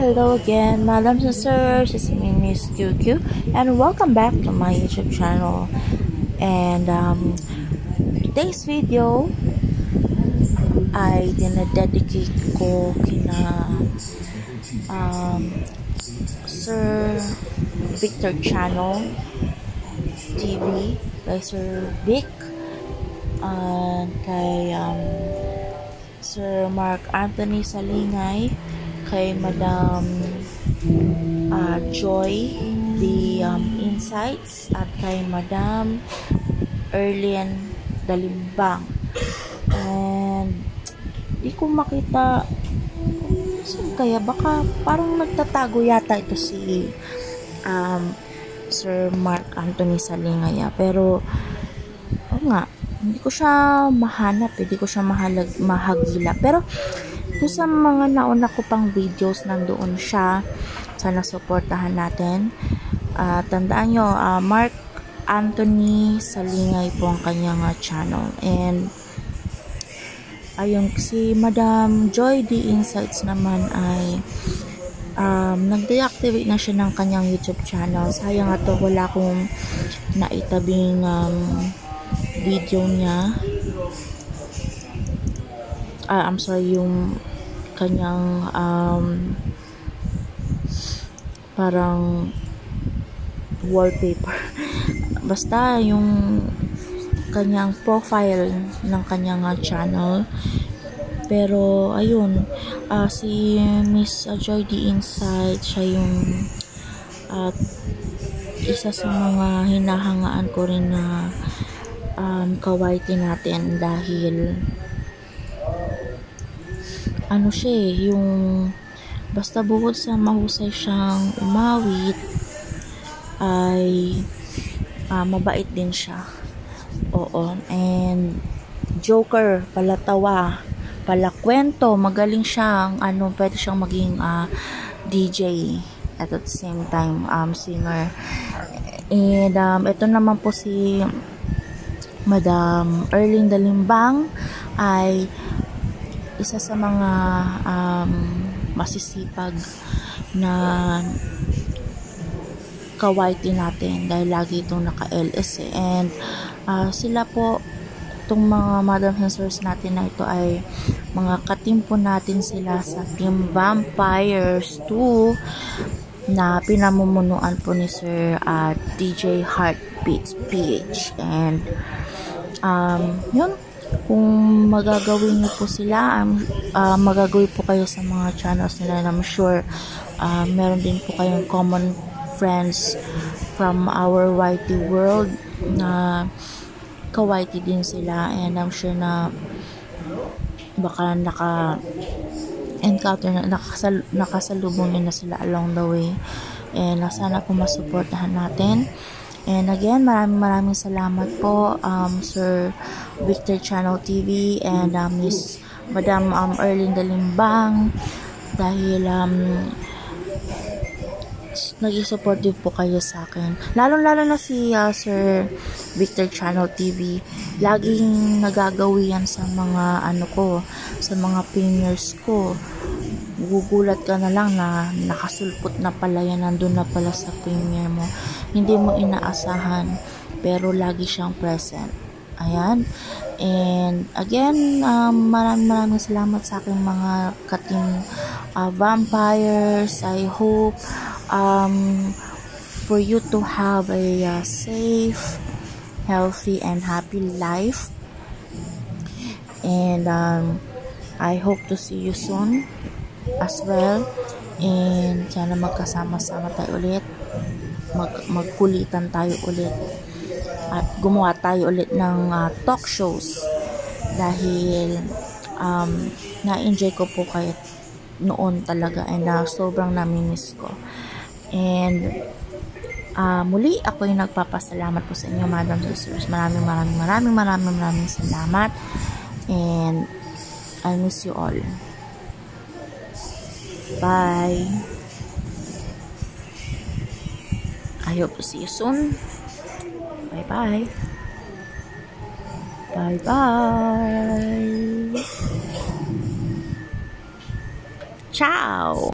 Hello again, madams and sirs. It's me, Miss QQ, and welcome back to my YouTube channel. And today's video ay dinededicate ko kina Sir Victor Channel TV, kay Sir Vic, kay Sir Mark Anthony Salingay, kay Madam Joy the Insights, at kay Madam Erlyn Dalimbang. And di ko makita saan kaya, baka parang nagtatago yata ito si Sir Mark Anthony Salingay, pero nga hindi ko siya mahanap, hindi ko siya mahagila. Pero kung sa mga nauna ko pang videos, nandoon siya. Sana supportahan natin. Tandaan nyo, Mark Anthony Salingay po ang kanyang channel. And ayun, si Madam Joy the Insights naman ay nag-deactivate na siya ng kanyang YouTube channel. Sayang nga to, wala akong naitabing video niya. I'm sorry, yung kanyang parang wallpaper. Basta yung kanyang profile ng kanyang channel. Pero ayun, si Miss Joy the Insight, siya yung isa sa mga hinahangaan ko rin na kawaiti natin, dahil ano siya yung basta bukod sa mahusay siyang umawit, ay mabait din siya. Oo, and joker, palatawa, palakwento, magaling siyang pwede siyang maging DJ at the same time singer. And ito naman po si Madam Erlyn Dalimbang ay isa sa mga masisipag na kawaiti natin, dahil lagi itong naka-LS and sila po, itong mga madam and sirs natin na ito ay mga katimpo natin sila sa Team Vampires 2 na pinamumunuan po ni Sir DJ Heartbeats PH. And yun, kung magagawin niyo po sila, magagawin po kayo sa mga channels nila, and I'm sure meron din po kayong common friends from our YT world na kawaiti din sila, and I'm sure na baka naka-encounter na, nakasalubong na sila along the way, and sana po masuportahan natin. And again, maraming salamat po, Sir Victor Channel TV and Miss Madam Erlyn Dalimbang, dahil naging supportive po kayo sa akin. Lalo na si Sir Victor Channel TV. Laging nagagawi yan sa mga sa mga premieres ko. Gugulat ka na lang na nakasulpot na pala yan, nandun na pala sa premiere mo. Hindi mo inaasahan, pero lagi siyang present. Ayan. And again, maraming salamat sa aking mga kating vampires. I hope for you to have a safe, healthy, and happy life. And I hope to see you soon as well. And sana magkasama-sama tayo ulit, magkulitan tayo ulit, at gumawa tayo ulit ng talk shows, dahil na-enjoy ko po kayo noon talaga, and sobrang namimiss ko. And muli ako yung nagpapasalamat po sa inyo, madam and sirs. Maraming salamat, and I miss you all. Bye. I hope to see you soon. Bye bye. Bye bye. Ciao.